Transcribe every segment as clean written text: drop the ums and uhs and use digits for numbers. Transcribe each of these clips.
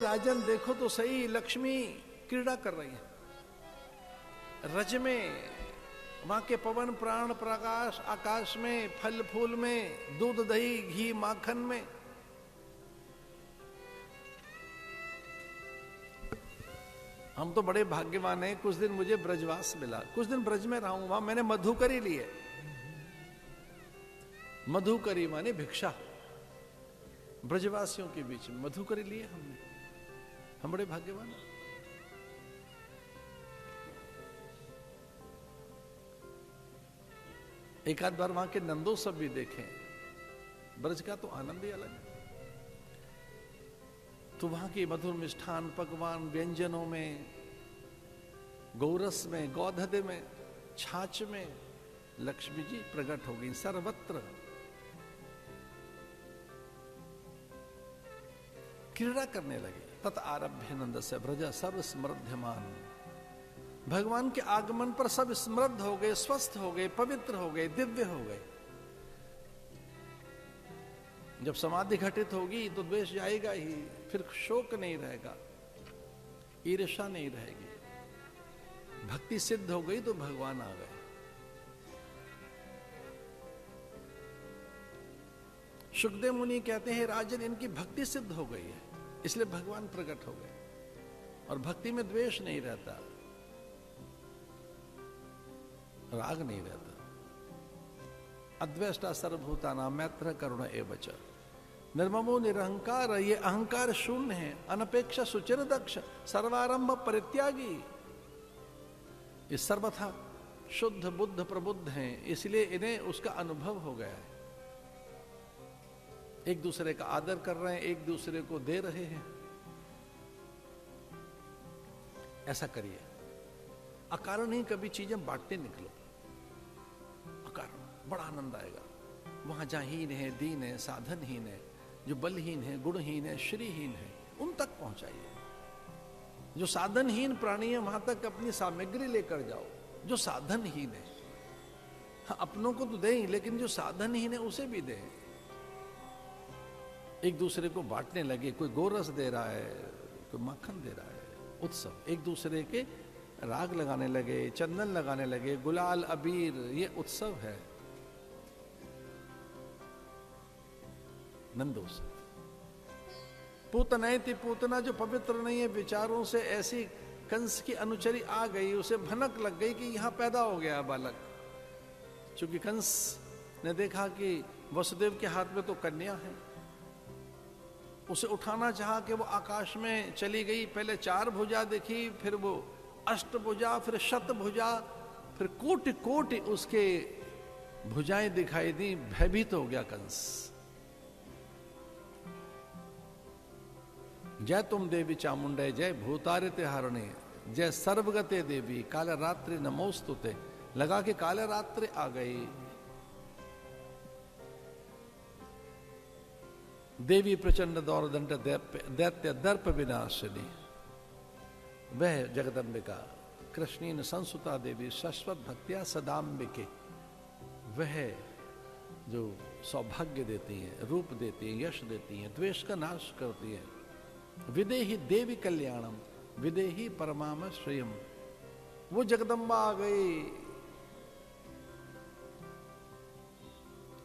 राजन देखो तो सही, लक्ष्मी क्रीड़ा कर रही है रज में, वहां के पवन प्राण प्रकाश आकाश में, फल फूल में, दूध दही घी माखन में। हम तो बड़े भाग्यवान हैं, कुछ दिन मुझे ब्रजवास मिला, कुछ दिन ब्रज में रहा हूं, वहां मैंने मधुकरी ली है। मधुकरी माने भिक्षा, ब्रजवासियों के बीच में मधुकरी ली है हमने, हम बड़े भाग्यवान हैं। एक आध बार वहां के नंदोत्सव भी देखें, ब्रज का तो आनंद ही अलग है। तो वहां की मधुर मिष्ठान पकवान व्यंजनों में, गौरस में, गौधध में, छाछ में लक्ष्मी जी प्रकट हो गई सर्वत्र। क्रीड़ा करने लगे। तत आरभ्य नंद से ब्रज सर्व स्मृध्यमान। भगवान के आगमन पर सब स्मृद्ध हो गए, स्वस्थ हो गए, पवित्र हो गए, दिव्य हो गए। जब समाधि घटित होगी तो द्वेष जाएगा ही, फिर शोक नहीं रहेगा, ईर्ष्या नहीं रहेगी। भक्ति सिद्ध हो गई तो भगवान आ गए। सुखदेव मुनि कहते हैं राजन इनकी भक्ति सिद्ध हो गई है, इसलिए भगवान प्रकट हो गए। और भक्ति में द्वेष नहीं रहता, राग नहीं रहता। अद्वेष्टा सर्वभूतानां मैत्र करुण एवच। निर्ममो निरहंकार, ये अहंकार शून्य है। अनपेक्षा सुचिर दक्ष, सर्वारंभ परित्यागी। ये सर्वथा शुद्ध बुद्ध प्रबुद्ध हैं, इसलिए इन्हें उसका अनुभव हो गया है। एक दूसरे का आदर कर रहे हैं, एक दूसरे को दे रहे हैं। ऐसा करिए, अकारण ही कभी चीजें बांटते निकलो, अकारण बड़ा आनंद आएगा। वहां जहां हीन है, दीन है, साधनहीन है, जो बलहीन है, गुणहीन है, श्रीहीन है, उन तक पहुंचाइए। जो साधनहीन प्राणी है वहां तक अपनी सामग्री लेकर जाओ। जो साधनहीन है, हाँ अपनों को तो दें, लेकिन जो साधनहीन है उसे भी दें। एक दूसरे को बांटने लगे, कोई गोरस दे रहा है, कोई माखन दे रहा है। उत्सव, एक दूसरे के राग लगाने लगे, चंदन लगाने लगे, गुलाल अबीर, ये उत्सव है नंदोत्सव। पूतनैति पूतना, जो पवित्र नहीं है विचारों से, ऐसी कंस की अनुचरी आ गई, उसे भनक लग गई कि यहां पैदा हो गया बालक। क्योंकि कंस ने देखा कि वसुदेव के हाथ में तो कन्या है, उसे उठाना चाहा कि वो आकाश में चली गई। पहले 4 भुजा देखी, फिर वो अष्टभुजा, फिर शतभुजा, फिर कोटि कोटि उसके भुजाएं दिखाई दी। भयभीत हो गया कंस। जय तुम देवी चामुंडे, जय भूतारिते हारणे, जय सर्वगते देवी, काल रात्रि नमोस्तुते। लगा कि काल रात्रि आ गई। देवी प्रचंड दौर दंड दैत्य दर्प विनाशिनी, वह जगदंबिका कृष्णीन संसुता देवी शाश्वत भक्तिया सदाम्बिके, वह जो सौभाग्य देती हैं, रूप देती हैं, यश देती हैं, द्वेष का नाश करती हैं। विदेही देवी कल्याणम, विदेही परमाम श्रेयम, वो जगदम्बा आ गई।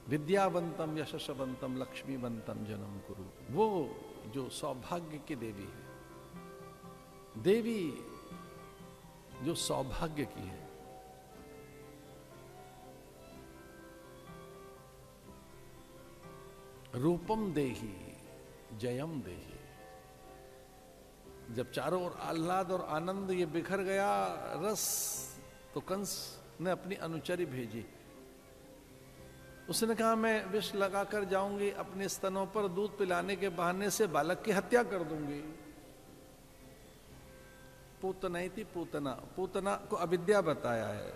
विद्यावंतम यशस्वंतम लक्ष्मीवंतम जन्म कुरु, वो जो सौभाग्य की देवी है, देवी जो सौभाग्य की है। रूपम देही जयम देही। जब चारों ओर आह्लाद और आनंद ये बिखर गया रस, तो कंस ने अपनी अनुचरी भेजी। उसने कहा मैं विष लगाकर जाऊंगी, अपने स्तनों पर दूध पिलाने के बहाने से बालक की हत्या कर दूंगी। पूतनैति पूतना, पूतना को अविद्या बताया है।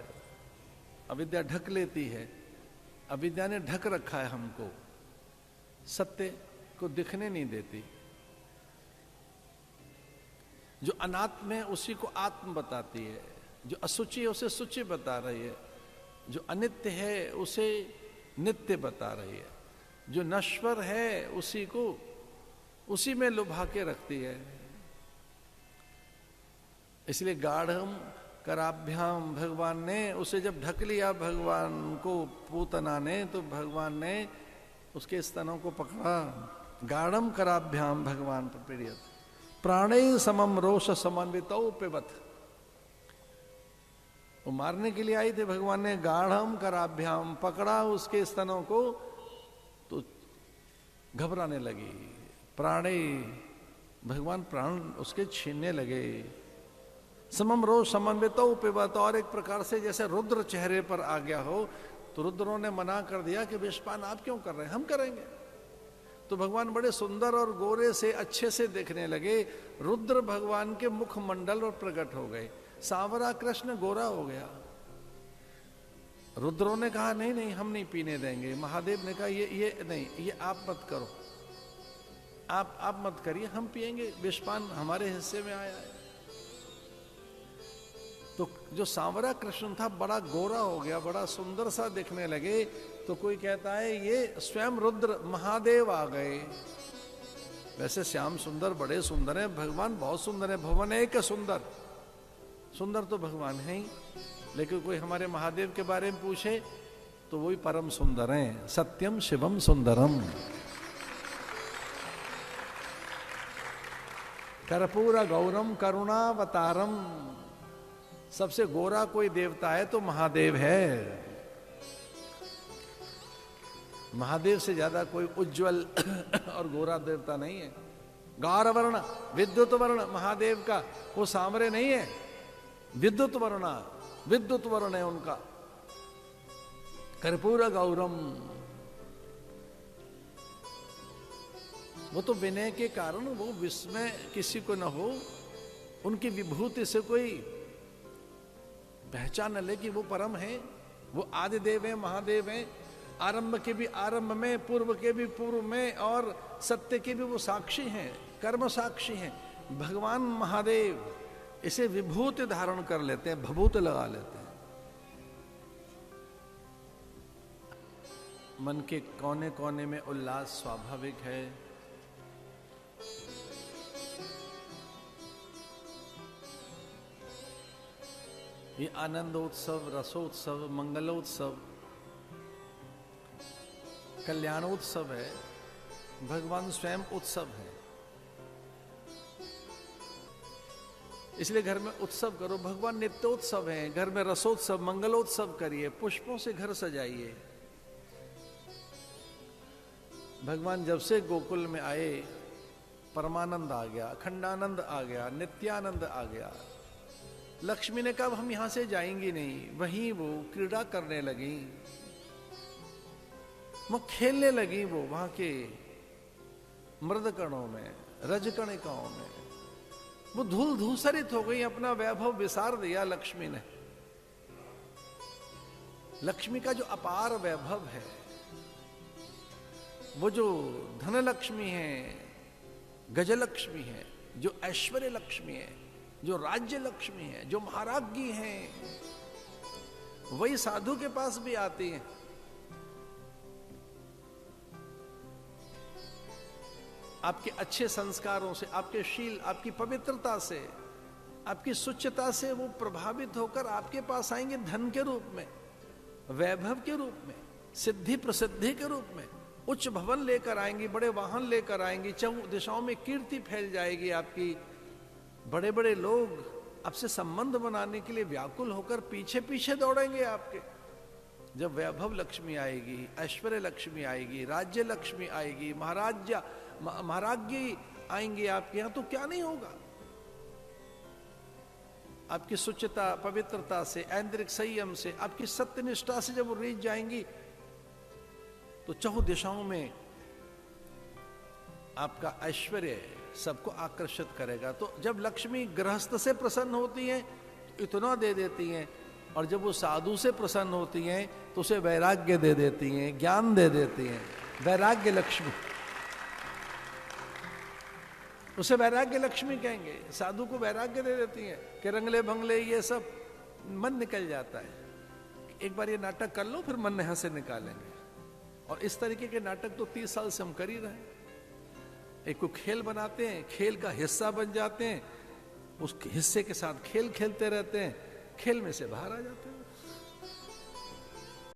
अविद्या ढक लेती है, अविद्या ने ढक रखा है हमको, सत्य को दिखने नहीं देती। जो अनात्म है उसी को आत्म बताती है, जो असुचि है उसे सुचि बता रही है, जो अनित्य है उसे नित्य बता रही है, जो नश्वर है उसी को उसी में लुभा के रखती है। इसलिए गाढ़म कराभ्याम, भगवान ने उसे जब ढक लिया भगवान को पूतना ने, तो भगवान ने उसके स्तनों को पकड़ा। गाढ़म कराभ्याम भगवान प्रियत प्राणे समम रोष समन्वितौ पिबत। वो मारने के लिए आई थे, भगवान ने गाढ़म कराभ्याम पकड़ा उसके स्तनों को, तो घबराने लगी। प्राणे, भगवान प्राण उसके छीनने लगे। समम रोष समन्वितौ पिबत, और एक प्रकार से जैसे रुद्र चेहरे पर आ गया हो, तो रुद्रों ने मना कर दिया कि विषपान आप क्यों कर रहे हैं, हम करेंगे। तो भगवान बड़े सुंदर और गोरे से अच्छे से देखने लगे। रुद्र भगवान के मुखमंडल और प्रकट हो गए। सांवरा कृष्ण गोरा हो गया। रुद्रों ने कहा नहीं नहीं हम नहीं पीने देंगे। महादेव ने कहा ये नहीं, ये आप मत करो, आप मत करिए, हम पिएंगे, विषपान हमारे हिस्से में आया है। तो जो सांवरा कृष्ण था बड़ा गोरा हो गया, बड़ा सुंदर सा दिखने लगे। तो कोई कहता है ये स्वयं रुद्र महादेव आ गए। वैसे श्याम सुंदर बड़े सुंदर हैं, भगवान बहुत सुंदर है, भुवन एक सुंदर, सुंदर तो भगवान है ही, लेकिन कोई हमारे महादेव के बारे में पूछे तो वही परम सुंदर हैं। सत्यम शिवम सुंदरम। कर्पूर गौरम करुणावतारम। सबसे गोरा कोई देवता है तो महादेव है। महादेव से ज्यादा कोई उज्जवल और गोरा देवता नहीं है। गौर वर्ण, विद्युत वर्ण महादेव का, वो सांवरे नहीं है, विद्युत वर्ण, विद्युत वर्ण है उनका। कर्पूर गौरम, वो तो विनय के कारण वो विस्मय किसी को न हो, उनकी विभूति से कोई पहचान न ले कि वो परम है, वो आदि देव है, महादेव है। आरंभ के भी आरंभ में, पूर्व के भी पूर्व में, और सत्य के भी वो साक्षी हैं, कर्म साक्षी हैं। भगवान महादेव इसे विभूति धारण कर लेते हैं, भभूत लगा लेते हैं। मन के कोने कोने में उल्लास स्वाभाविक है। ये आनंदोत्सव, रसोत्सव, मंगलोत्सव, कल्याणोत्सव है। भगवान स्वयं उत्सव है। इसलिए घर में उत्सव करो। भगवान नित्योत्सव है। घर में रसोत्सव, मंगलोत्सव करिए, पुष्पों से घर सजाइए। भगवान जब से गोकुल में आए, परमानंद आ गया, अखंडानंद आ गया, नित्यानंद आ गया। लक्ष्मी ने कहा हम यहां से जाएंगी नहीं, वहीं वो क्रीड़ा करने लगी, वो खेलने लगी, वो वहां के मृदकणों में, रजकणिकाओं में वो धूल धूसरित हो गई, अपना वैभव विसार दिया लक्ष्मी ने। लक्ष्मी का जो अपार वैभव है, वो जो धन लक्ष्मी है, गजलक्ष्मी है, जो ऐश्वर्य लक्ष्मी है, जो राज्य लक्ष्मी है, जो महाराज्ञी है, वही साधु के पास भी आती है। आपके अच्छे संस्कारों से, आपके शील, आपकी पवित्रता से, आपकी सुचिता से वो प्रभावित होकर आपके पास आएंगे, धन के रूप में, वैभव के रूप में, सिद्धि प्रसिद्धि के रूप में। उच्च भवन लेकर आएंगी, बड़े वाहन लेकर आएंगी, चौं दिशाओं में कीर्ति फैल जाएगी आपकी। बड़े बड़े लोग आपसे संबंध बनाने के लिए व्याकुल होकर पीछे पीछे दौड़ेंगे आपके। जब वैभव लक्ष्मी आएगी, ऐश्वर्य लक्ष्मी आएगी, राज्य लक्ष्मी आएगी, महाराज्ञी आएंगे आपके यहां, तो क्या नहीं होगा। आपकी सुचिता, पवित्रता से, ऐन्द्रिक संयम से, आपकी सत्यनिष्ठा से जब वो रीझ जाएंगी, तो चहुं दिशाओं में आपका ऐश्वर्य सबको आकर्षित करेगा। तो जब लक्ष्मी गृहस्थ से प्रसन्न होती हैं तो इतना दे देती हैं, और जब वो साधु से प्रसन्न होती हैं तो उसे वैराग्य दे देती हैं, ज्ञान दे देती हैं। वैराग्य लक्ष्मी, उसे वैराग्य लक्ष्मी कहेंगे। साधु को वैराग्य दे देती हैं कि रंगले भंगले ये सब मन निकल जाता है। एक बार ये नाटक कर लो, फिर मन यहाँ से निकालेंगे। और इस तरीके के नाटक तो 30 साल से हम कर ही रहे हैं। एक को खेल बनाते हैं, खेल का हिस्सा बन जाते हैं, उस हिस्से के साथ खेल खेलते रहते हैं, खेल में से बाहर आ जाते हैं।